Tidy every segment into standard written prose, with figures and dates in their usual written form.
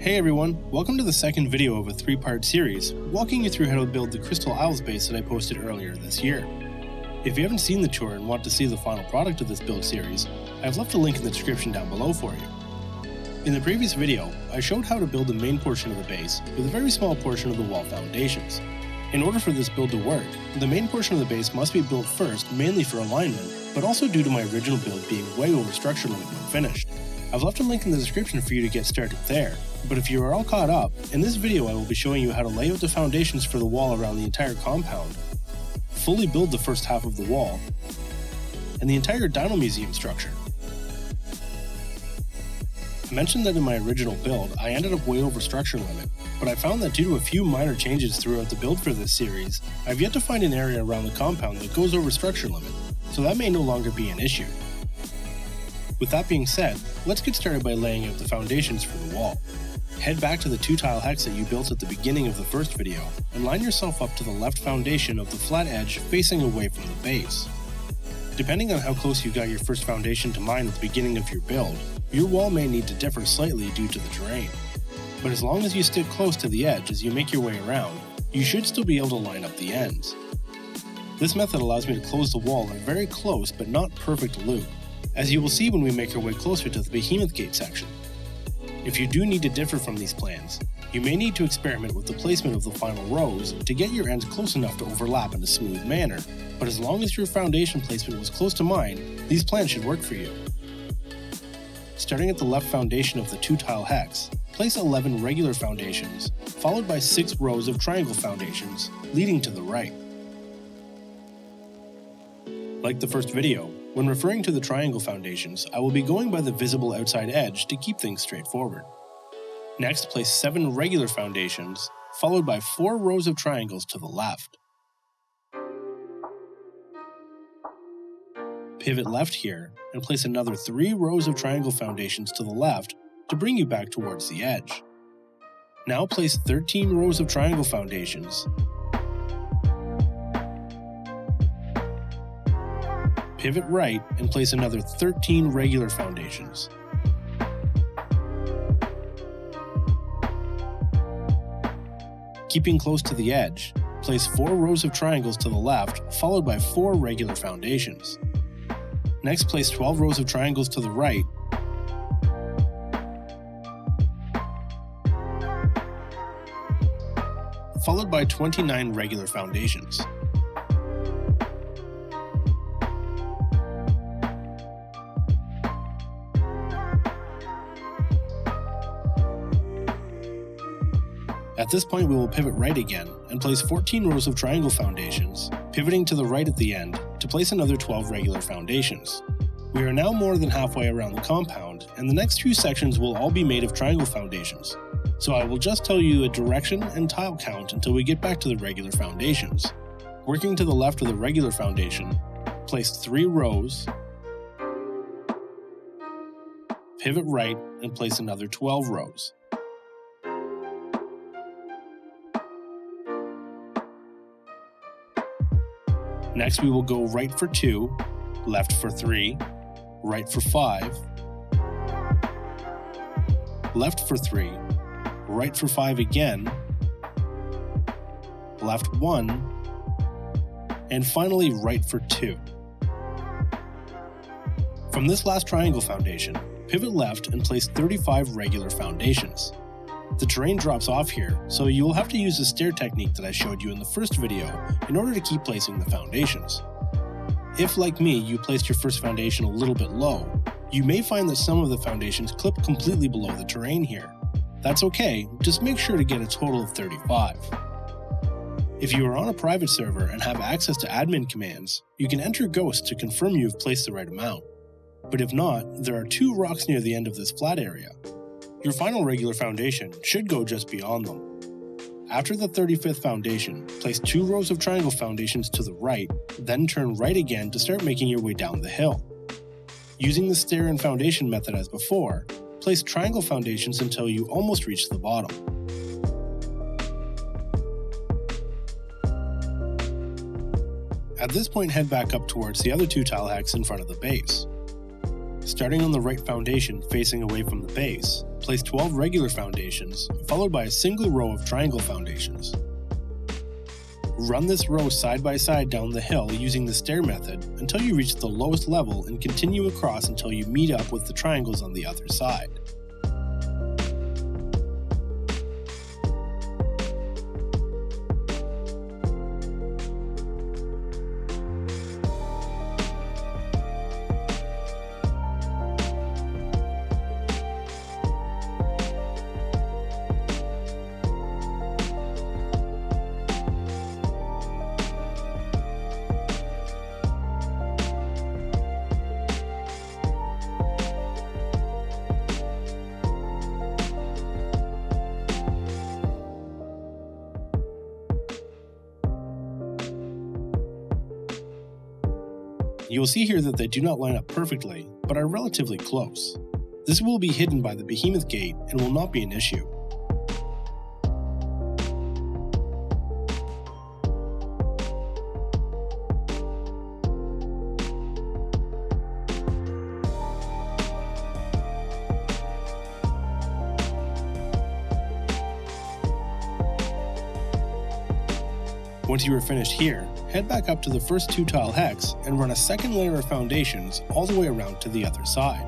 Hey everyone, welcome to the second video of a three-part series, walking you through how to build the Crystal Isles base that I posted earlier this year. If you haven't seen the tour and want to see the final product of this build series, I've left a link in the description down below for you. In the previous video, I showed how to build the main portion of the base with a very small portion of the wall foundations. In order for this build to work, the main portion of the base must be built first mainly for alignment, but also due to my original build being way over structure limit when finished. I've left a link in the description for you to get started there, but if you are all caught up, in this video I will be showing you how to lay out the foundations for the wall around the entire compound, fully build the first half of the wall, and the entire Dino Museum structure. I mentioned that in my original build I ended up way over structure limit, but I found that due to a few minor changes throughout the build for this series, I've yet to find an area around the compound that goes over structure limit, so that may no longer be an issue. With that being said, let's get started by laying out the foundations for the wall. Head back to the 2-tile hex that you built at the beginning of the first video, and line yourself up to the left foundation of the flat edge facing away from the base. Depending on how close you got your first foundation to mine at the beginning of your build, your wall may need to differ slightly due to the terrain. But as long as you stick close to the edge as you make your way around, you should still be able to line up the ends. This method allows me to close the wall in a very close but not perfect loop, as you will see when we make our way closer to the Behemoth gate section. If you do need to differ from these plans, you may need to experiment with the placement of the final rows to get your ends close enough to overlap in a smooth manner, but as long as your foundation placement was close to mine, these plans should work for you. Starting at the left foundation of the 2-tile hex, place 11 regular foundations, followed by 6 rows of triangle foundations, leading to the right. Like the first video, when referring to the triangle foundations, I will be going by the visible outside edge to keep things straightforward. Next, place 7 regular foundations, followed by 4 rows of triangles to the left. Pivot left here, and place another 3 rows of triangle foundations to the left to bring you back towards the edge. Now place 13 rows of triangle foundations, pivot right and place another 13 regular foundations. Keeping close to the edge, place 4 rows of triangles to the left, followed by 4 regular foundations. Next, place 12 rows of triangles to the right, followed by 29 regular foundations. At this point we will pivot right again and place 14 rows of triangle foundations, pivoting to the right at the end to place another 12 regular foundations. We are now more than halfway around the compound, and the next 2 sections will all be made of triangle foundations, so I will just tell you a direction and tile count until we get back to the regular foundations. Working to the left of the regular foundation, place 3 rows, pivot right and place another 12 rows. Next we will go right for 2, left for 3, right for 5, left for 3, right for 5 again, left 1, and finally right for 2. From this last triangle foundation, pivot left and place 35 regular foundations. The terrain drops off here, so you will have to use the stair technique that I showed you in the first video in order to keep placing the foundations. If, like me, you placed your first foundation a little bit low, you may find that some of the foundations clip completely below the terrain here. That's okay, just make sure to get a total of 35. If you are on a private server and have access to admin commands, you can enter Ghost to confirm you have placed the right amount. But if not, there are 2 rocks near the end of this flat area. Your final regular foundation should go just beyond them. After the 35th foundation, place 2 rows of triangle foundations to the right, then turn right again to start making your way down the hill. Using the stair and foundation method as before, place triangle foundations until you almost reach the bottom. At this point, head back up towards the other 2-tile hex in front of the base. Starting on the right foundation facing away from the base, place 12 regular foundations, followed by a single row of triangle foundations. Run this row side by side down the hill using the stair method until you reach the lowest level and continue across until you meet up with the triangles on the other side. You will see here that they do not line up perfectly, but are relatively close. This will be hidden by the Behemoth gate and will not be an issue. Once you are finished here, head back up to the first 2-tile hex and run a second layer of foundations all the way around to the other side.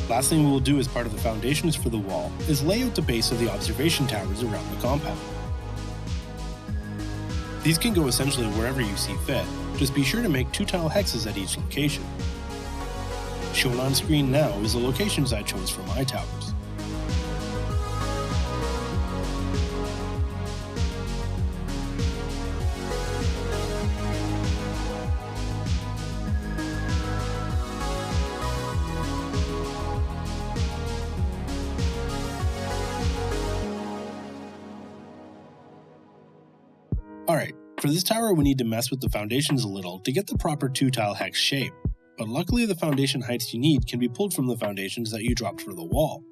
Last thing we will do as part of the foundations for the wall is lay out the base of the observation towers around the compound. These can go essentially wherever you see fit, just be sure to make 2-tile hexes at each location. Shown on screen now is the locations I chose for my towers. Alright, for this tower we need to mess with the foundations a little to get the proper 2-tile hex shape, but luckily the foundation heights you need can be pulled from the foundations that you dropped for the wall.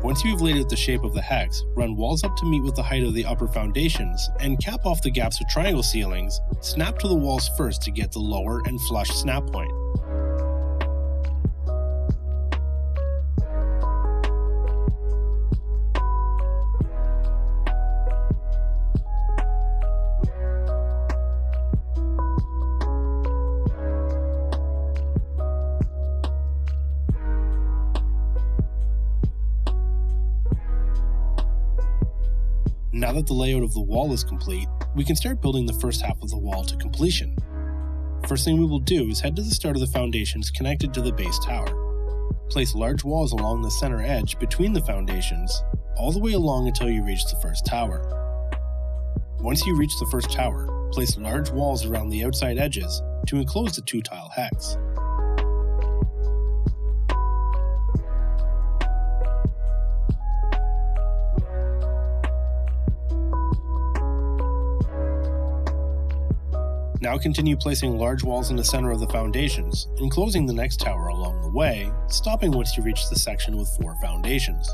Once you have laid out the shape of the hex, run walls up to meet with the height of the upper foundations, and cap off the gaps with triangle ceilings. Snap to the walls first to get the lower and flush snap point. Now that the layout of the wall is complete, we can start building the first half of the wall to completion. First thing we will do is head to the start of the foundations connected to the base tower. Place large walls along the center edge between the foundations, all the way along until you reach the first tower. Once you reach the first tower, place large walls around the outside edges to enclose the 2-tile hex. Now continue placing large walls in the center of the foundations, enclosing the next tower along the way, stopping once you reach the section with 4 foundations.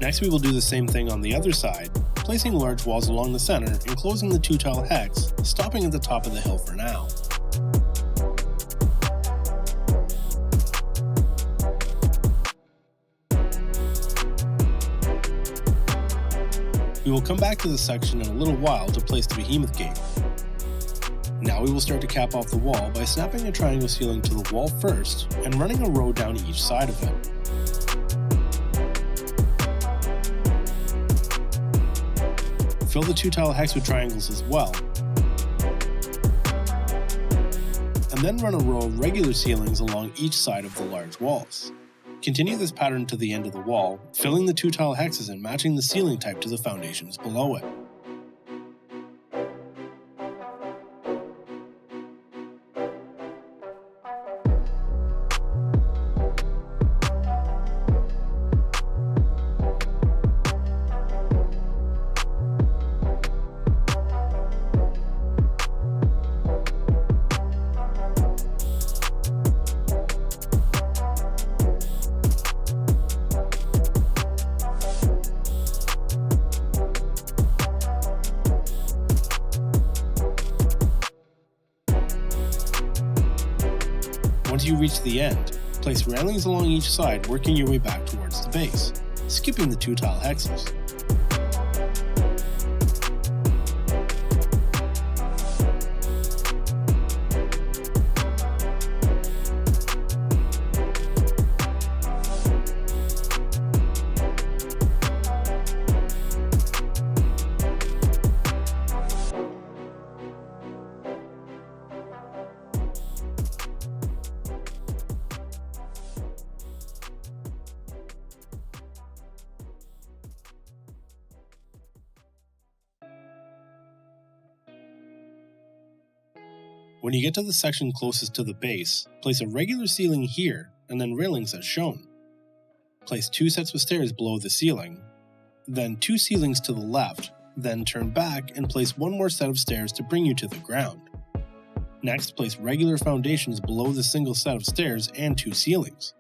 Next we will do the same thing on the other side, placing large walls along the center, enclosing the 2-tile hex, stopping at the top of the hill for now. We will come back to this section in a little while to place the Behemoth gate. Now we will start to cap off the wall by snapping a triangle ceiling to the wall first and running a row down each side of it. Fill the 2-tile hex with triangles as well, and then run a row of regular ceilings along each side of the large walls. Continue this pattern to the end of the wall, filling the 2-tile hexes and matching the ceiling type to the foundations below it. Once you reach the end, place railings along each side, working your way back towards the base, skipping the 2-tile hexes. When you get to the section closest to the base, place a regular ceiling here and then railings as shown. Place 2 sets of stairs below the ceiling, then 2 ceilings to the left, then turn back and place 1 more set of stairs to bring you to the ground. Next, place regular foundations below the single set of stairs and 2 ceilings.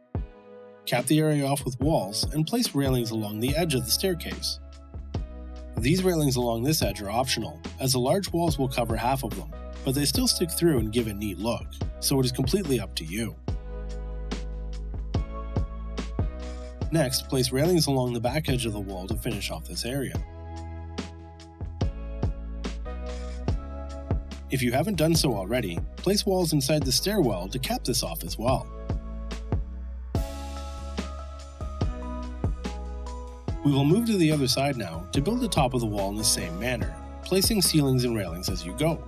Cap the area off with walls and place railings along the edge of the staircase. These railings along this edge are optional, as the large walls will cover half of them, but they still stick through and give a neat look, so it is completely up to you. Next, place railings along the back edge of the wall to finish off this area. If you haven't done so already, place walls inside the stairwell to cap this off as well. We will move to the other side now to build the top of the wall in the same manner, placing ceilings and railings as you go.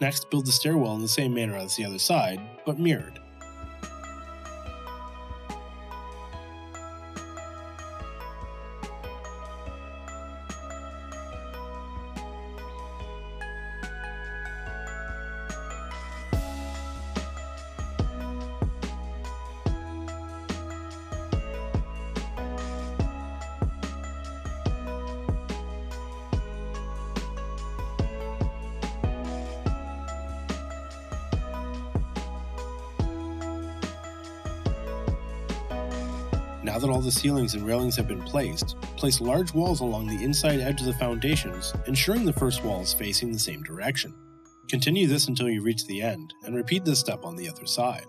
Next, build the stairwell in the same manner as the other side, but mirrored. Now that all the ceilings and railings have been placed, place large walls along the inside edge of the foundations, ensuring the first wall is facing the same direction. Continue this until you reach the end, and repeat this step on the other side.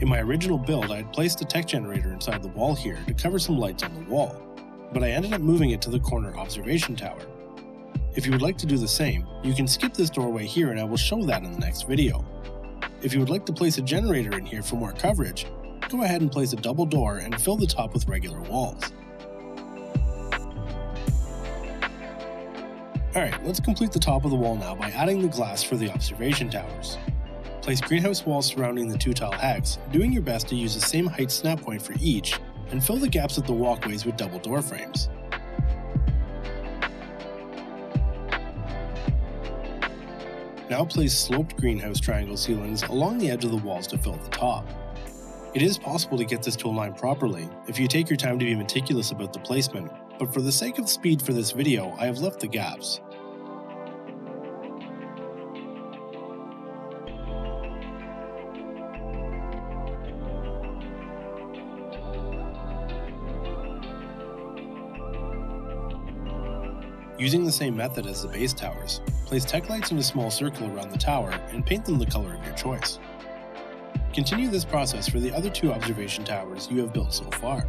In my original build, I had placed a tech generator inside the wall here to cover some lights on the wall, but I ended up moving it to the corner observation tower. If you would like to do the same, you can skip this doorway here and I will show that in the next video. If you would like to place a generator in here for more coverage, go ahead and place a double door and fill the top with regular walls. Alright, let's complete the top of the wall now by adding the glass for the observation towers. Place greenhouse walls surrounding the 2-tile hex, doing your best to use the same height snap point for each, and fill the gaps of the walkways with double door frames. Now place sloped greenhouse triangle ceilings along the edge of the walls to fill the top. It is possible to get this to align properly if you take your time to be meticulous about the placement, but for the sake of speed for this video, I have left the gaps. Using the same method as the base towers, place tech lights in a small circle around the tower and paint them the color of your choice. Continue this process for the other 2 observation towers you have built so far.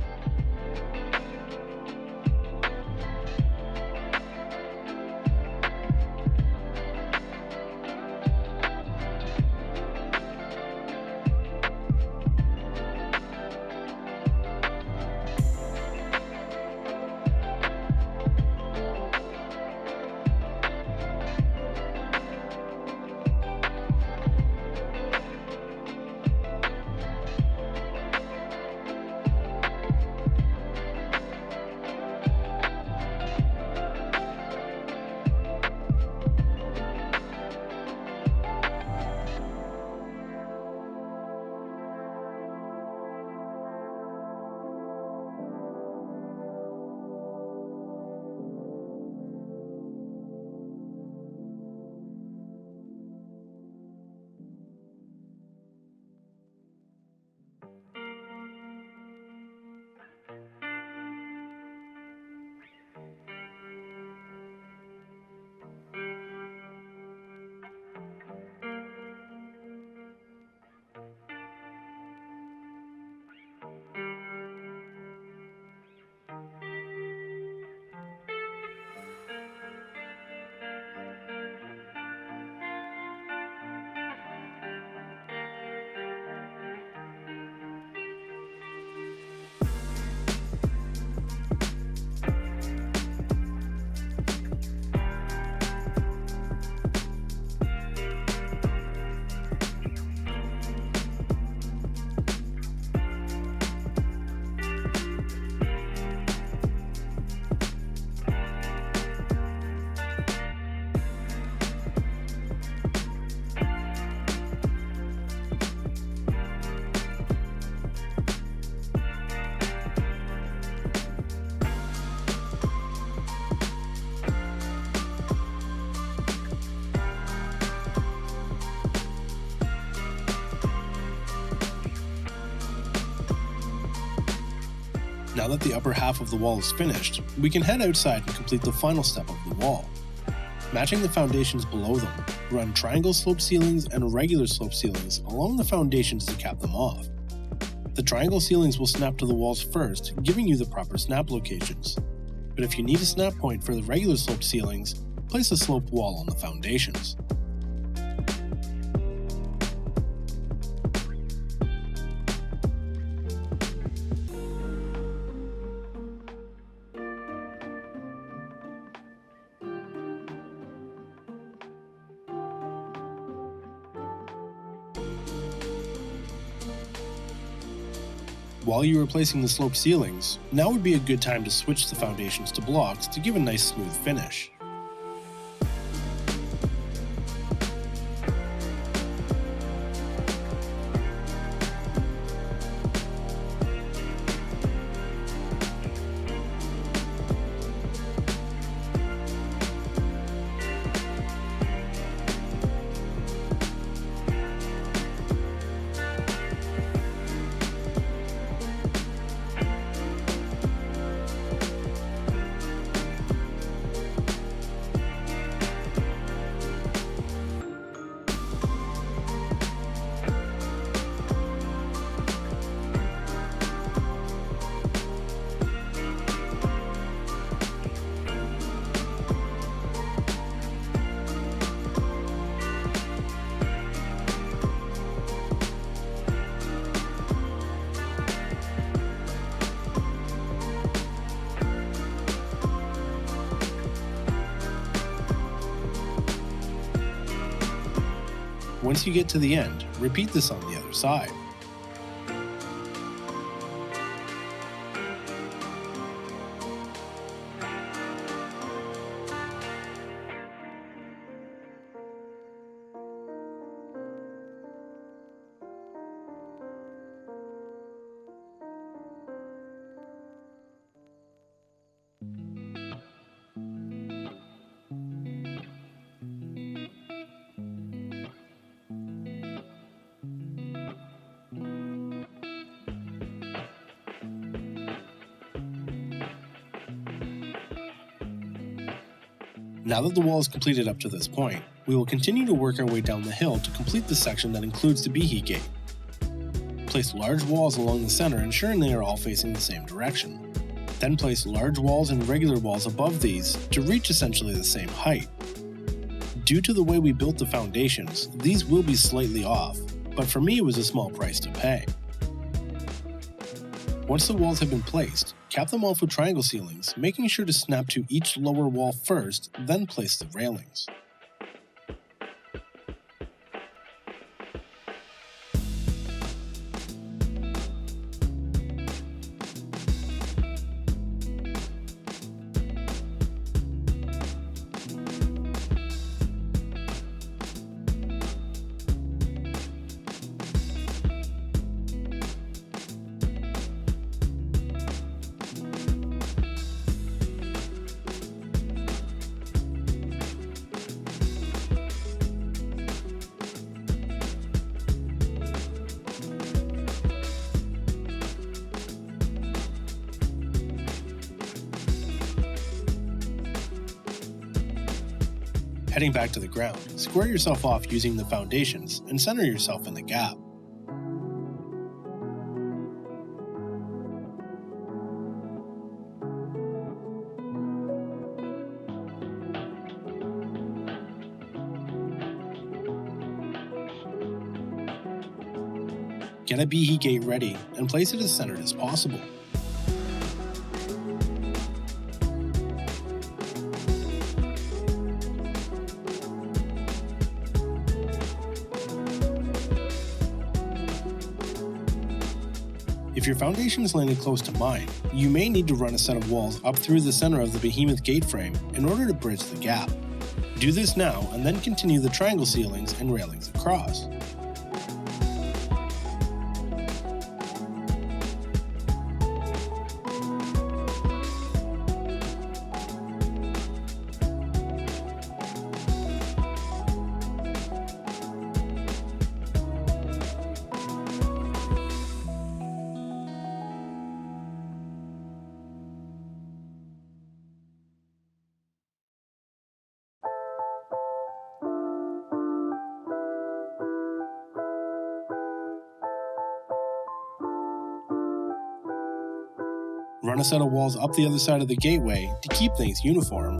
Now that the upper half of the wall is finished, we can head outside and complete the final step of the wall. Matching the foundations below them, run triangle slope ceilings and regular slope ceilings along the foundations to cap them off. The triangle ceilings will snap to the walls first, giving you the proper snap locations. But if you need a snap point for the regular sloped ceilings, place a sloped wall on the foundations. While you are placing the sloped ceilings, now would be a good time to switch the foundations to blocks to give a nice smooth finish. Once you get to the end, repeat this on the other side. Now that the wall is completed up to this point, we will continue to work our way down the hill to complete the section that includes the Behemoth gate. Place large walls along the center, ensuring they are all facing the same direction. Then place large walls and regular walls above these to reach essentially the same height. Due to the way we built the foundations, these will be slightly off, but for me it was a small price to pay. Once the walls have been placed, cap them off with triangle ceilings, making sure to snap to each lower wall first, then place the railings. Heading back to the ground, square yourself off using the foundations and center yourself in the gap. Get a Behemoth gate ready and place it as centered as possible. If your foundation is landed close to mine, you may need to run a set of walls up through the center of the Behemoth gate frame in order to bridge the gap. Do this now and then continue the triangle ceilings and railings across. run a set of walls up the other side of the gateway to keep things uniform.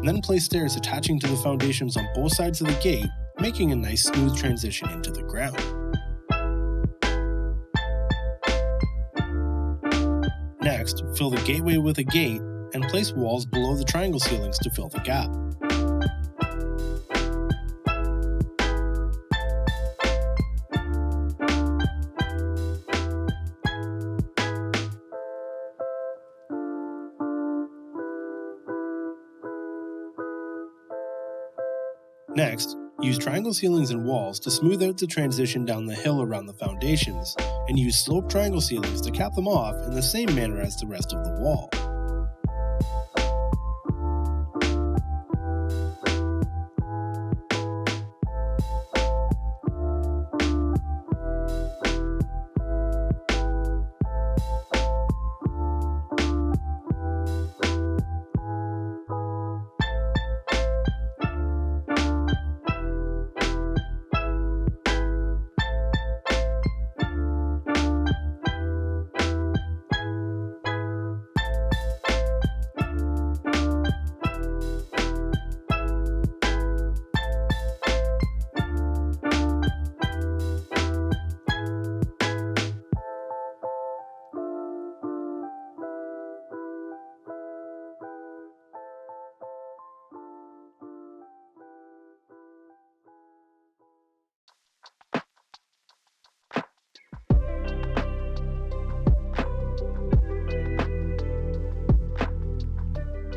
And then place stairs attaching to the foundations on both sides of the gate, making a nice smooth transition into the ground. Next, fill the gateway with a gate and place walls below the triangle ceilings to fill the gap. Next, use triangle ceilings and walls to smooth out the transition down the hill around the foundations, and use sloped triangle ceilings to cap them off in the same manner as the rest of the wall.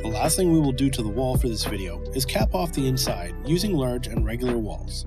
The last thing we will do to the wall for this video is cap off the inside using large and regular walls.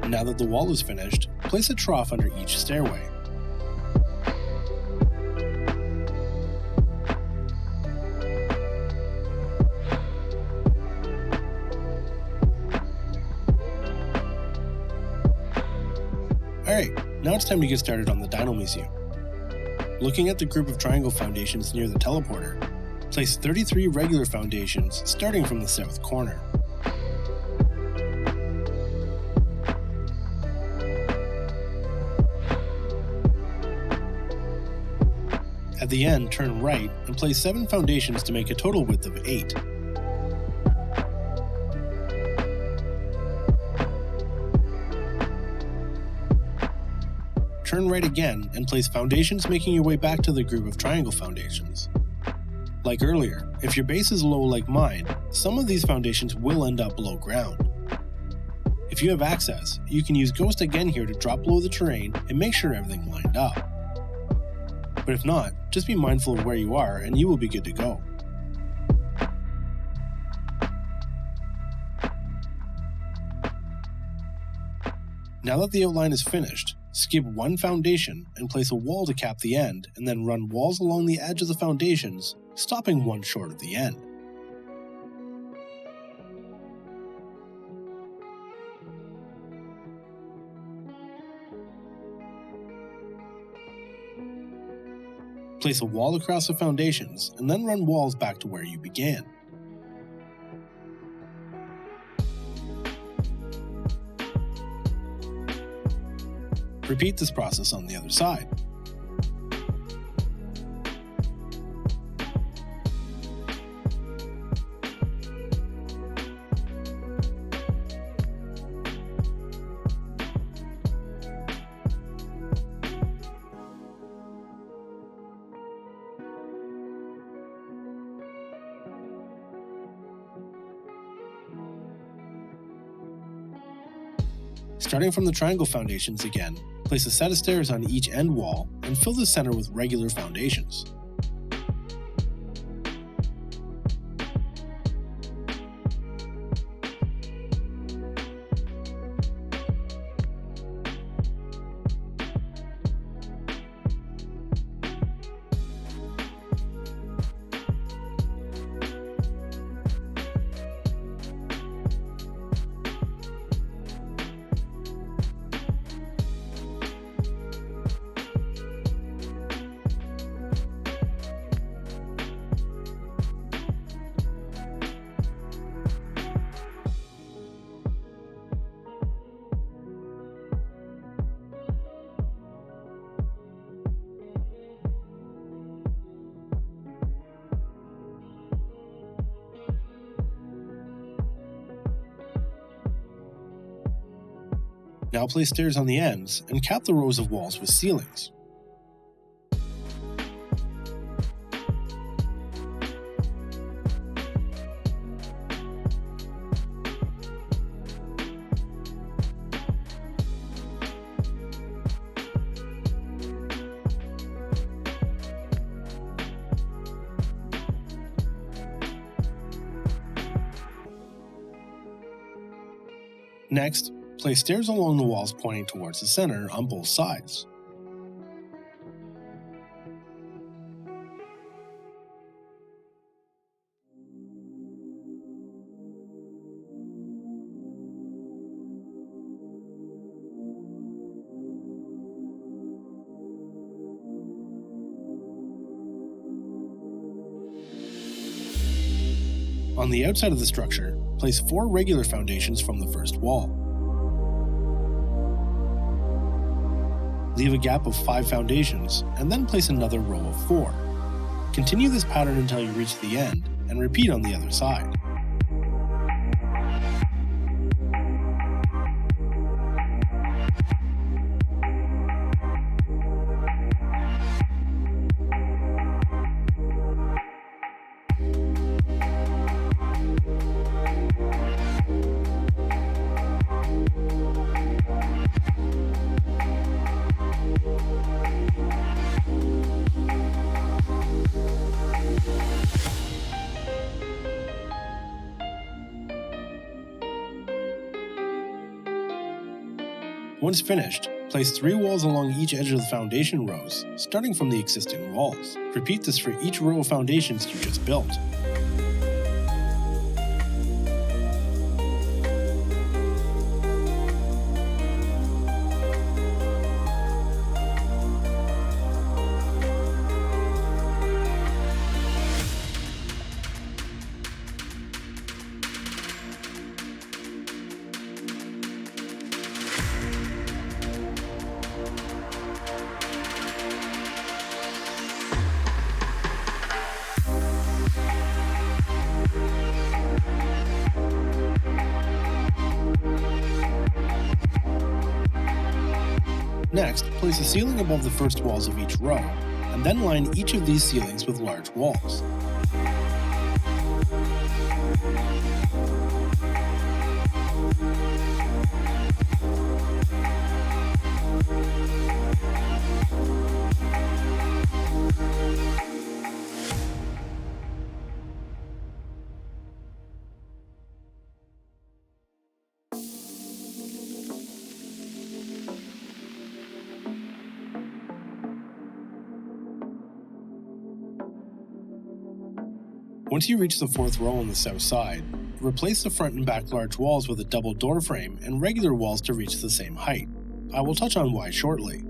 Now that the wall is finished, place a trough under each stairway. Alright, now it's time to get started on the Dino Museum. Looking at the group of triangle foundations near the teleporter, place 33 regular foundations starting from the south corner. At the end, turn right and place 7 foundations to make a total width of 8. Turn right again and place foundations making your way back to the group of triangle foundations. Like earlier, if your base is low like mine, some of these foundations will end up below ground. If you have access, you can use Ghost again here to drop below the terrain and make sure everything lined up. But if not, just be mindful of where you are and you will be good to go. Now that the outline is finished, skip one foundation and place a wall to cap the end, and then run walls along the edge of the foundations, stopping one short of the end. Place a wall across the foundations, and then run walls back to where you began. Repeat this process on the other side. Starting from the triangle foundations again, Place a set of stairs on each end wall and fill the center with regular foundations. Now place stairs on the ends and cap the rows of walls with ceilings. Next, place stairs along the walls pointing towards the center on both sides. On the outside of the structure, place 4 regular foundations from the first wall. Leave a gap of 5 foundations, and then place another row of 4. Continue this pattern until you reach the end, and repeat on the other side. Once finished, place 3 walls along each edge of the foundation rows, starting from the existing walls. Repeat this for each row of foundations you just built. Next, place a ceiling above the first walls of each row, and then line each of these ceilings with large walls. Once you reach the 4th row on the south side, replace the front and back large walls with a double door frame and regular walls to reach the same height. I will touch on why shortly.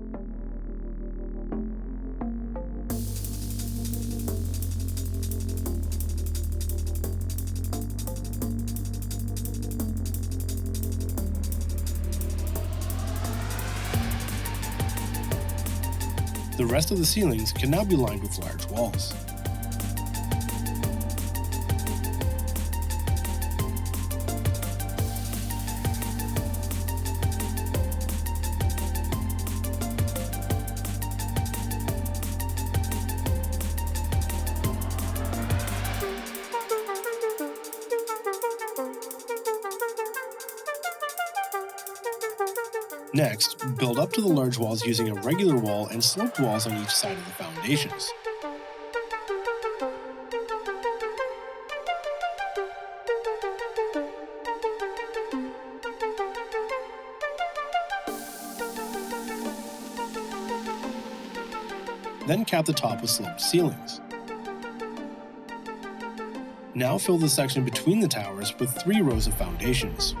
The rest of the ceilings can now be lined with large walls. Next, build up to the large walls using a regular wall and sloped walls on each side of the foundations. Then cap the top with sloped ceilings. Now fill the section between the towers with 3 rows of foundations.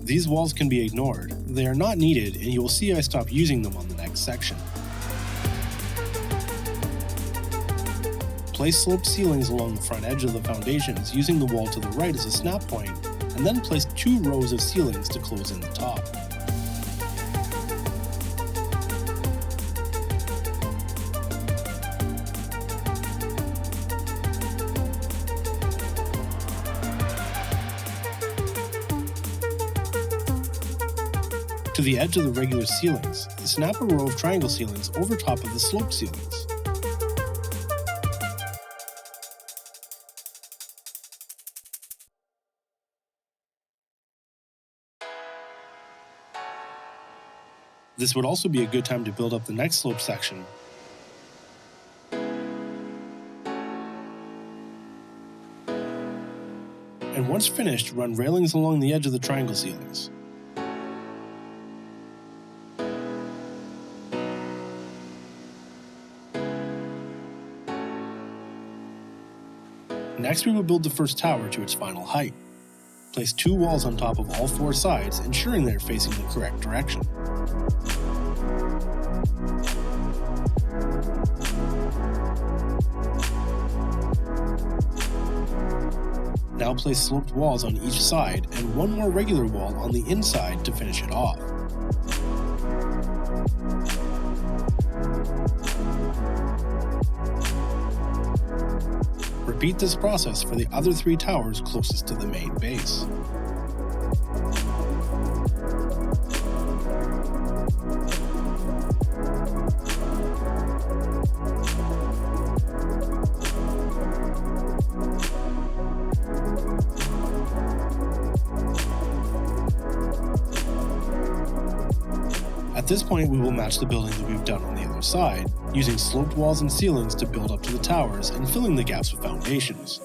These walls can be ignored. They are not needed, and you will see I stop using them on the next section. Place sloped ceilings along the front edge of the foundations using the wall to the right as a snap point, and then place 2 rows of ceilings to close in the top. To the edge of the regular ceilings, snap a row of triangle ceilings over top of the sloped ceilings. This would also be a good time to build up the next slope section. And once finished, run railings along the edge of the triangle ceilings. Next, we will build the first tower to its final height. Place 2 walls on top of all 4 sides, ensuring they are facing the correct direction. Now place sloped walls on each side and 1 more regular wall on the inside to finish it off. Repeat this process for the other 3 towers closest to the main base. At this point, we will match the building that we've done on the other side, using sloped walls and ceilings to build up to the towers and filling the gaps with foundations.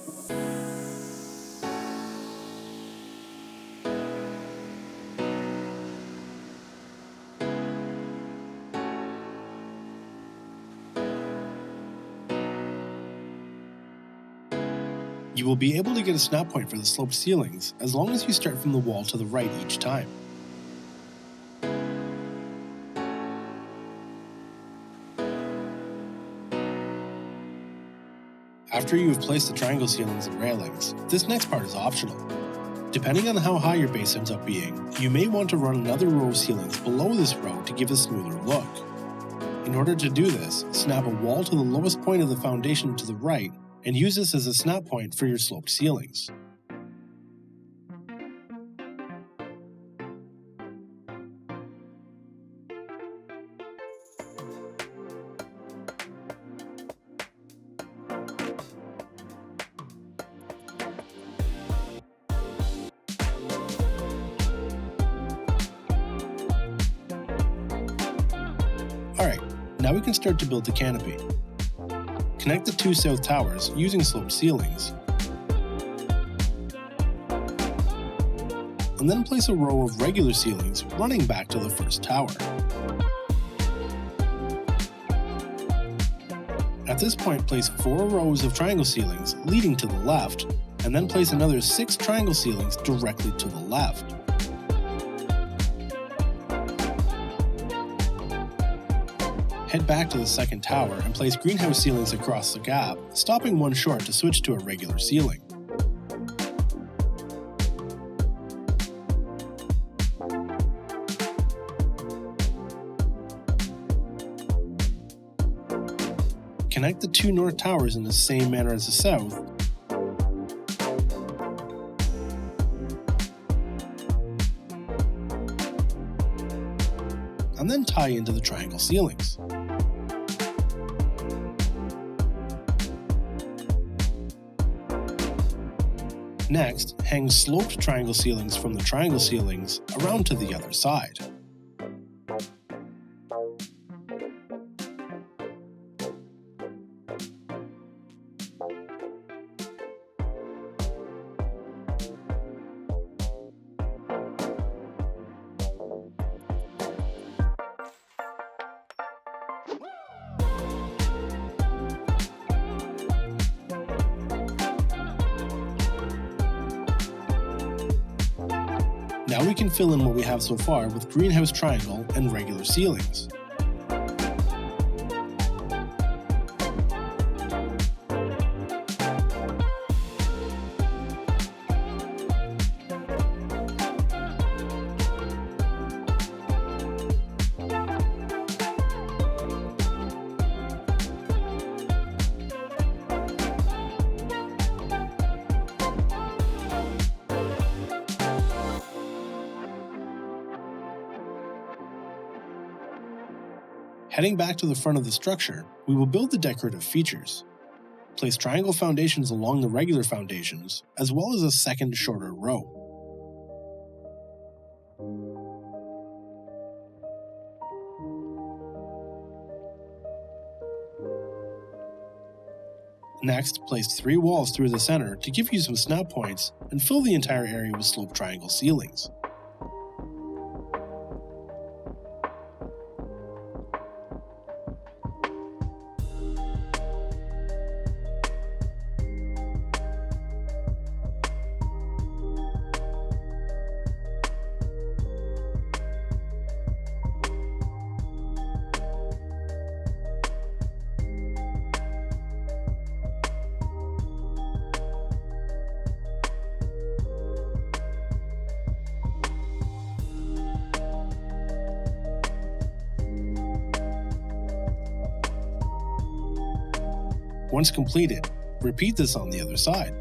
You will be able to get a snap point for the sloped ceilings as long as you start from the wall to the right each time. After you have placed the triangle ceilings and railings, this next part is optional. Depending on how high your base ends up being, you may want to run another row of ceilings below this row to give a smoother look. In order to do this, snap a wall to the lowest point of the foundation to the right and use this as a snap point for your sloped ceilings. Alright, now we can start to build the canopy. Connect the 2 south towers using sloped ceilings, and then place a row of regular ceilings running back to the first tower. At this point, place 4 rows of triangle ceilings leading to the left, and then place another 6 triangle ceilings directly to the left. Head back to the second tower and place greenhouse ceilings across the gap, stopping one short to switch to a regular ceiling. Connect the 2 north towers in the same manner as the south, and then tie into the triangle ceilings. Next, hang sloped triangle ceilings from the triangle ceilings around to the other side. Now we can fill in what we have so far with greenhouse triangle and regular ceilings. Heading back to the front of the structure, we will build the decorative features. Place triangle foundations along the regular foundations, as well as a second shorter row. Next, place 3 walls through the center to give you some snap points and fill the entire area with sloped triangle ceilings. Once completed, repeat this on the other side.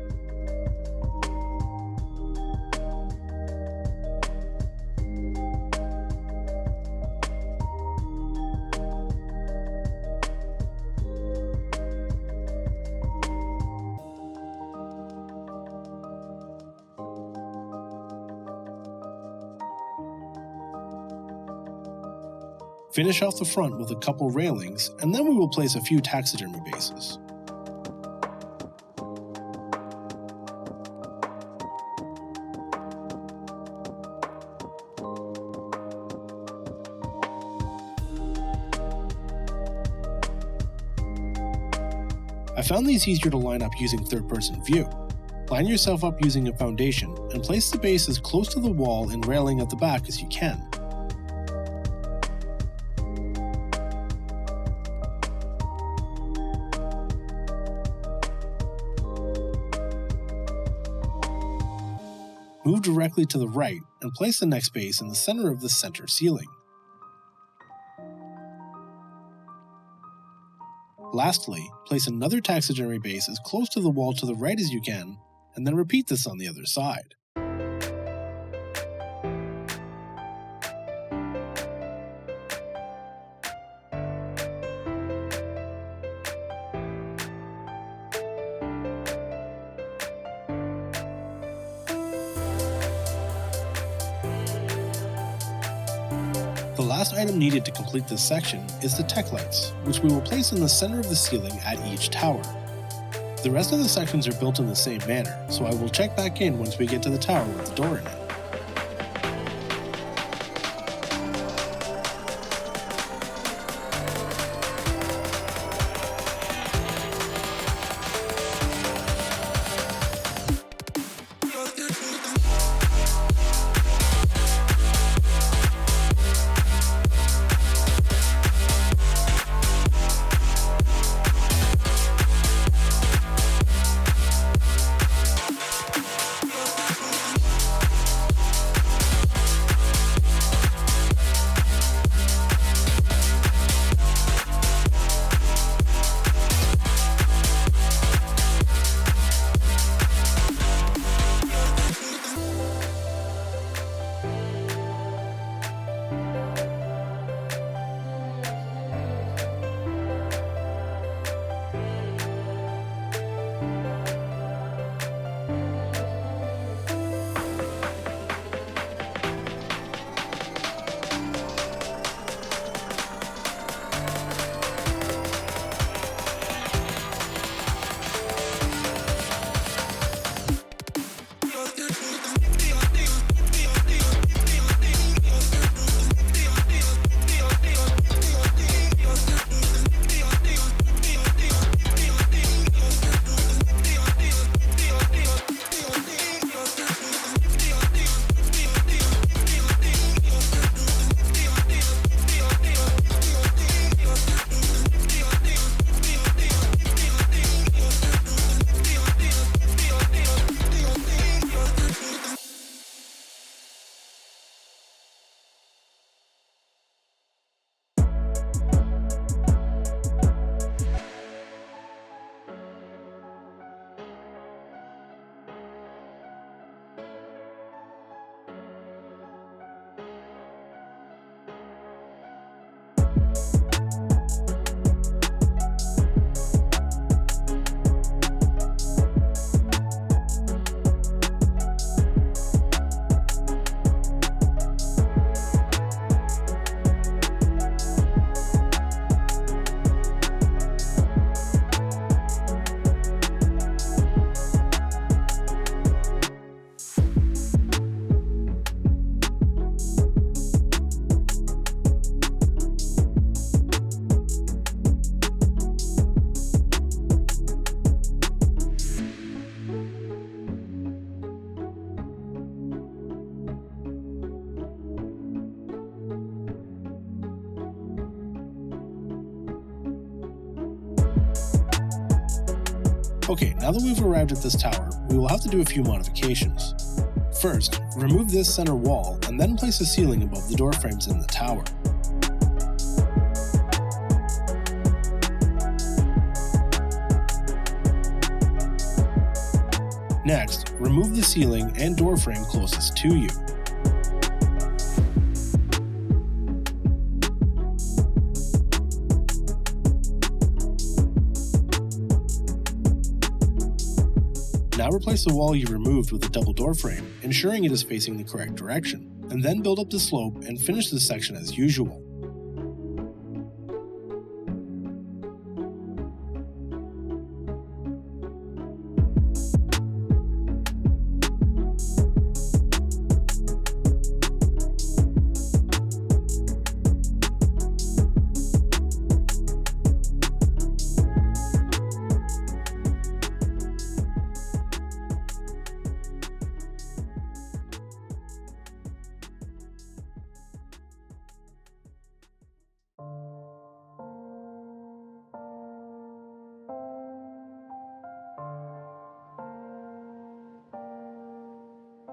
Finish off the front with a couple railings, and then we will place a few taxidermy bases. I found these easier to line up using third-person view. Line yourself up using a foundation and place the base as close to the wall and railing at the back as you can. Move directly to the right and place the next base in the center of the center ceiling. Lastly, place another taxidermy base as close to the wall to the right as you can, and then repeat this on the other side. The last item needed to complete this section is the tech lights, which we will place in the center of the ceiling at each tower. The rest of the sections are built in the same manner, so I will check back in once we get to the tower with the door in it. Okay, now that we've arrived at this tower, we will have to do a few modifications. First, remove this center wall and then place a ceiling above the door frames in the tower. Next, remove the ceiling and door frame closest to you. Now replace the wall you removed with a double door frame, ensuring it is facing the correct direction, and then build up the slope and finish this section as usual.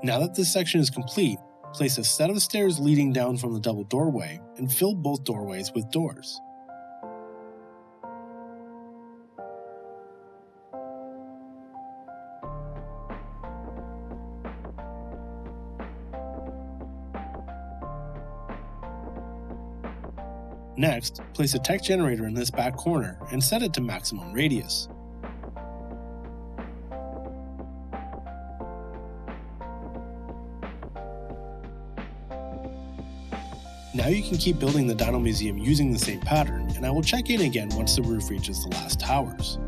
Now that this section is complete, place a set of stairs leading down from the double doorway and fill both doorways with doors. Next, place a tech generator in this back corner and set it to maximum radius. Now you can keep building the Dino Museum using the same pattern, and I will check in again once the roof reaches the last towers.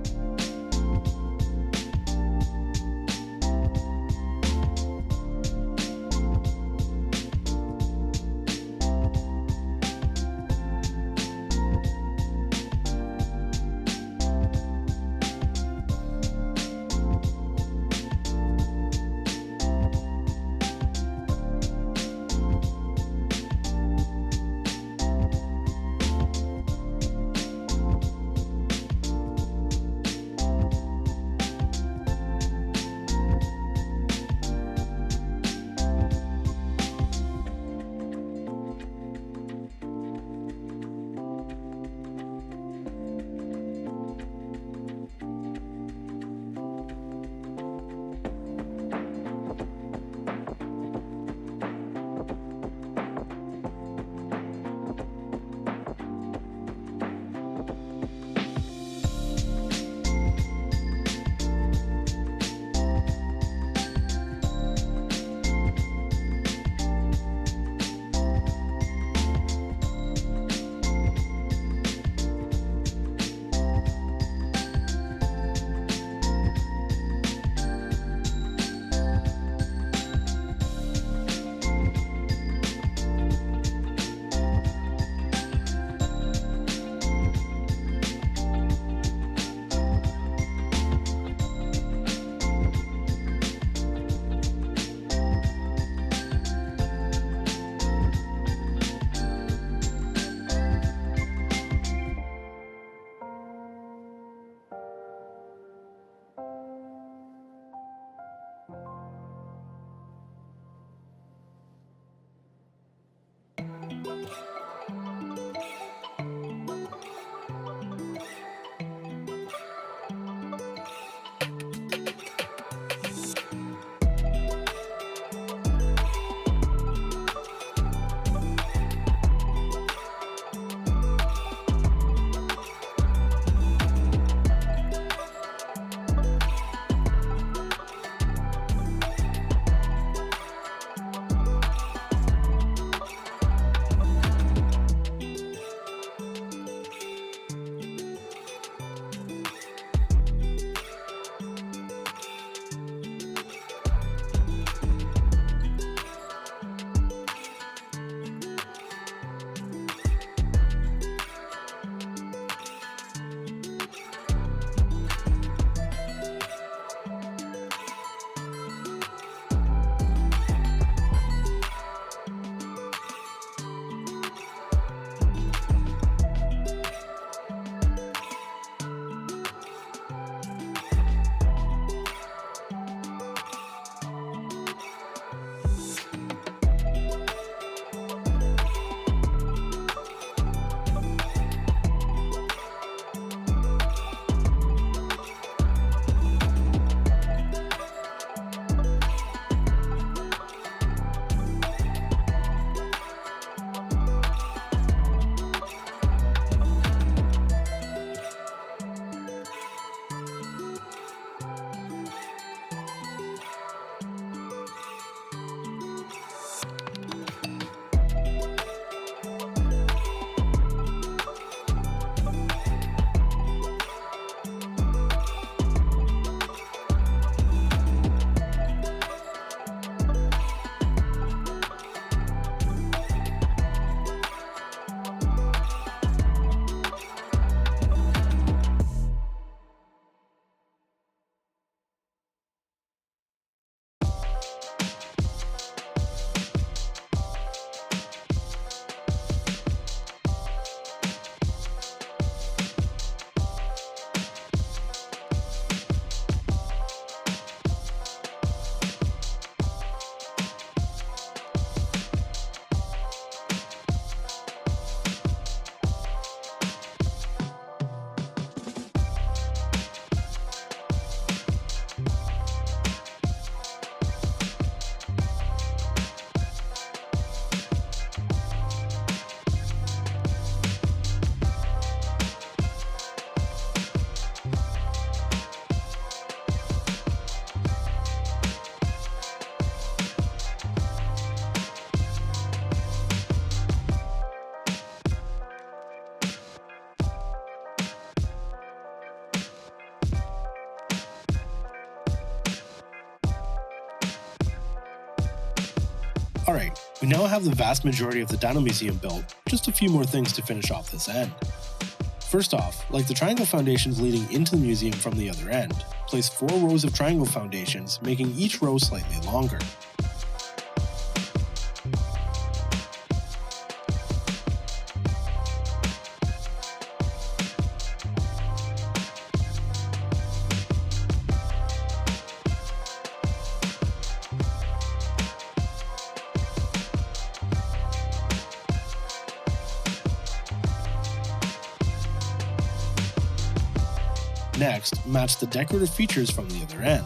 Alright, we now have the vast majority of the Dino Museum built, just a few more things to finish off this end. First off, like the triangle foundations leading into the museum from the other end, place 4 rows of triangle foundations, making each row slightly longer. Next, match the decorative features from the other end.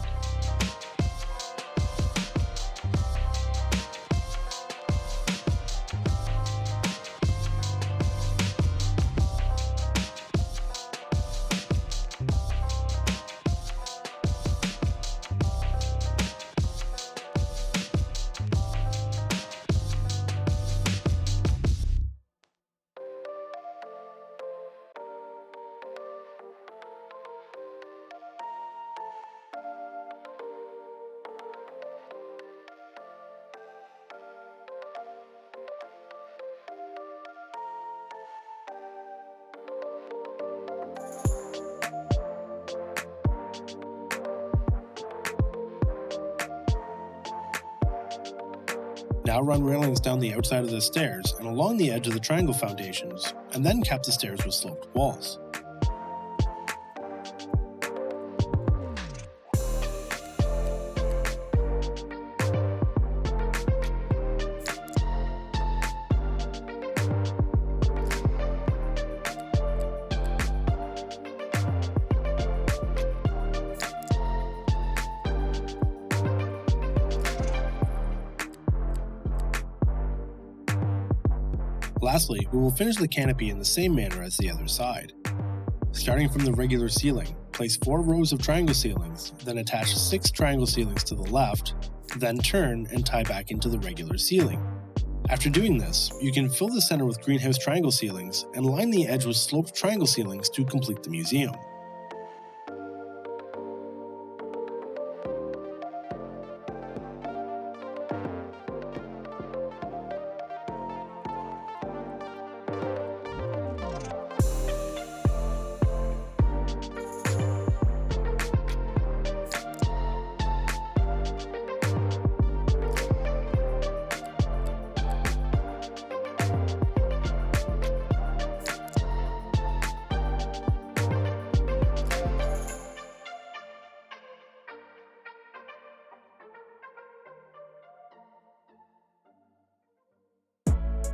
Now run railings down the outside of the stairs and along the edge of the triangle foundations, and then cap the stairs with sloped walls. Lastly, we will finish the canopy in the same manner as the other side. Starting from the regular ceiling, place 4 rows of triangle ceilings, then attach 6 triangle ceilings to the left, then turn and tie back into the regular ceiling. After doing this, you can fill the center with greenhouse triangle ceilings and line the edge with sloped triangle ceilings to complete the museum.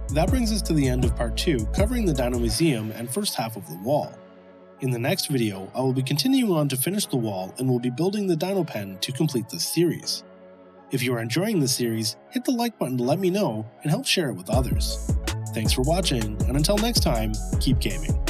That brings us to the end of part 2, covering the Dino Museum and first half of the wall. In the next video, I will be continuing on to finish the wall and will be building the Dino Pen to complete this series. If you are enjoying this series, hit the like button to let me know and help share it with others. Thanks for watching, and until next time, keep gaming.